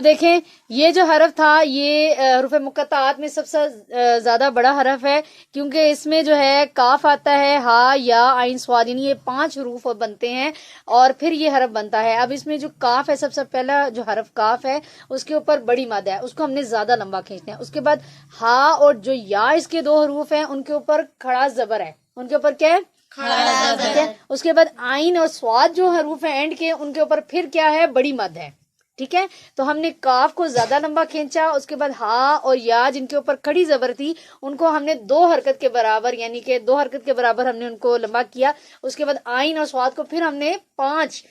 اب دیکھیں یہ جو حرف تھا یہ حروف مقطعات میں سب سے زیادہ بڑا حرف ہے، کیونکہ اس میں جو ہے کاف آتا ہے، ہا، یا، عین، صاد، یعنی یہ 5 حروف بنتے ہیں اور پھر یہ حرف بنتا ہے۔ اب اس میں جو کاف ہے، سب سے پہلا جو حرف کاف ہے اس کے اوپر بڑی مد ہے، اس کو ہم نے زیادہ لمبا کھینچنا ہے۔ اس کے بعد ہا اور جو یا اس کے 2 حروف ہیں ان کے اوپر کھڑا زبر ہے، ان کے اوپر کیا ہے؟ کھڑا زبر ہے۔ اس کے بعد عین اور صاد جو حروف ہیں اینڈ کے، ان کے اوپر پھر کیا ہے؟ بڑی مد ہے، ٹھیک ہے۔ تو ہم نے کاف کو زیادہ لمبا کھینچا، اس کے بعد ہا اور یا جن کے اوپر کھڑی زبر تھی ان کو ہم نے 2 حرکت کے برابر، یعنی کہ 2 حرکت کے برابر ہم نے ان کو لمبا کیا۔ اس کے بعد عین اور صاد کو پھر ہم نے 5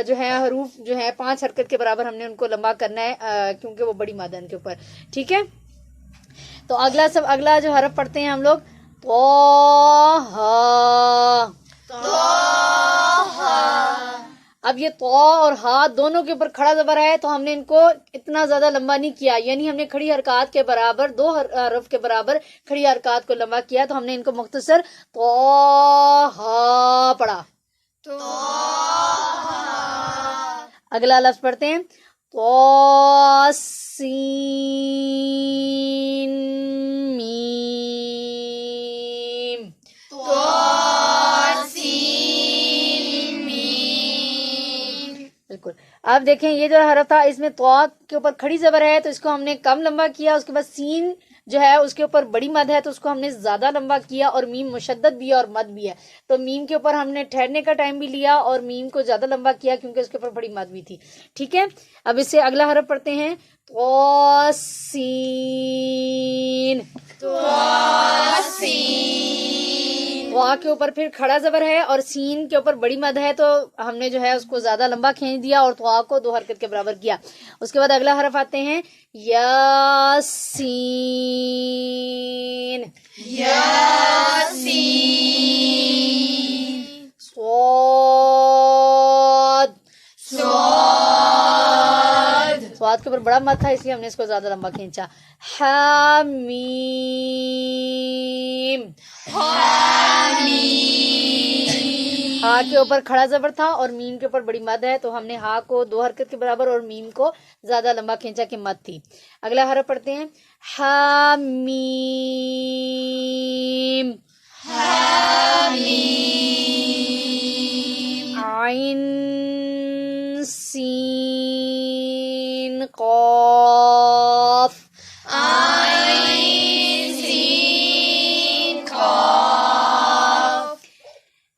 جو ہے حروف جو ہے 5 حرکت کے برابر ہم نے ان کو لمبا کرنا ہے، کیونکہ وہ بڑی مد ہے ان کے اوپر، ٹھیک ہے۔ تو اگلا جو حرف پڑھتے ہیں ہم لوگ اب یہ تو اور ہا دونوں کے اوپر کھڑا زبر ہے، تو ہم نے ان کو اتنا زیادہ لمبا نہیں کیا، یعنی ہم نے کھڑی حرکات کے برابر 2 حرف کے برابر کھڑی حرکات کو لمبا کیا، تو ہم نے ان کو مختصر تو ہا پڑھا۔ اگلا لفظ پڑھتے ہیں تو سین میم۔ بالکل۔ اب دیکھیں یہ جو حرف تھا اس میں تو کے اوپر کھڑی زبر ہے تو اس کو ہم نے کم لمبا کیا، اس کے بعد سین جو ہے اس کے اوپر بڑی مد ہے تو اس کو ہم نے زیادہ لمبا کیا، اور میم مشدد بھی ہے اور مد بھی ہے، تو میم کے اوپر ہم نے ٹھہرنے کا ٹائم بھی لیا اور میم کو زیادہ لمبا کیا کیونکہ اس کے اوپر بڑی مد بھی تھی، ٹھیک ہے۔ اب اس سے اگلا حرف پڑھتے ہیں تو سین۔ وا کے اوپر پھر کھڑا زبر ہے اور سین کے اوپر بڑی مد ہے، تو ہم نے جو ہے اس کو زیادہ لمبا کھینچ دیا اور تو کو 2 حرکت کے برابر کیا۔ اس کے بعد اگلا حرف آتے ہیں یاسین۔ صاد۔ صاد کے اوپر بڑا مد تھا اس لیے ہم نے اس کو زیادہ لمبا کھینچا۔ حامیم۔ ہا کے اوپر کھڑا زبر تھا اور میم کے اوپر بڑی مد ہے، تو ہم نے ہا کو 2 حرکت کے برابر اور میم کو زیادہ لمبا کھینچا کہ مد تھی۔ اگلا حرف پڑھتے ہیں حامیم۔ عین سین قاف۔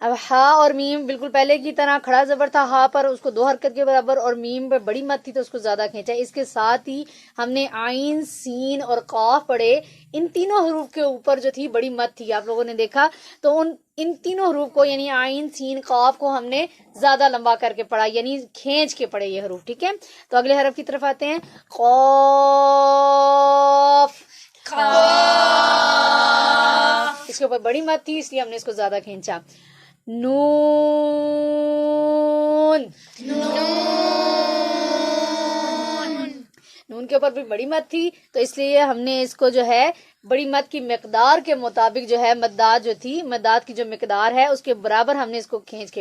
اب ہا اور میم بالکل پہلے کی طرح کھڑا زبر تھا ہا پر، اس کو 2 حرکت کے برابر اور میم پر بڑی مد تھی تو اس کو زیادہ کھینچا۔ اس کے ساتھ ہی ہم نے عین سین اور قاف پڑھے، ان تینوں حروف کے اوپر جو تھی بڑی مد تھی، آپ لوگوں نے دیکھا، تو ان تینوں حروف کو یعنی عین سین قاف کو ہم نے زیادہ لمبا کر کے پڑھا، یعنی کھینچ کے پڑھے یہ حروف، ٹھیک ہے۔ تو اگلے حرف کی طرف آتے ہیں قاف۔ اس کے اوپر بڑی مد تھی اس لیے ہم نے اس کو زیادہ کھینچا۔ نون۔ نون کے اوپر بھی بڑی مد تھی تو اس لیے ہم نے اس کو جو ہے بڑی مد کی مقدار کے مطابق جو ہے مدات جو تھی، مدات کی جو مقدار ہے اس کے برابر ہم نے اس کو کھینچ کے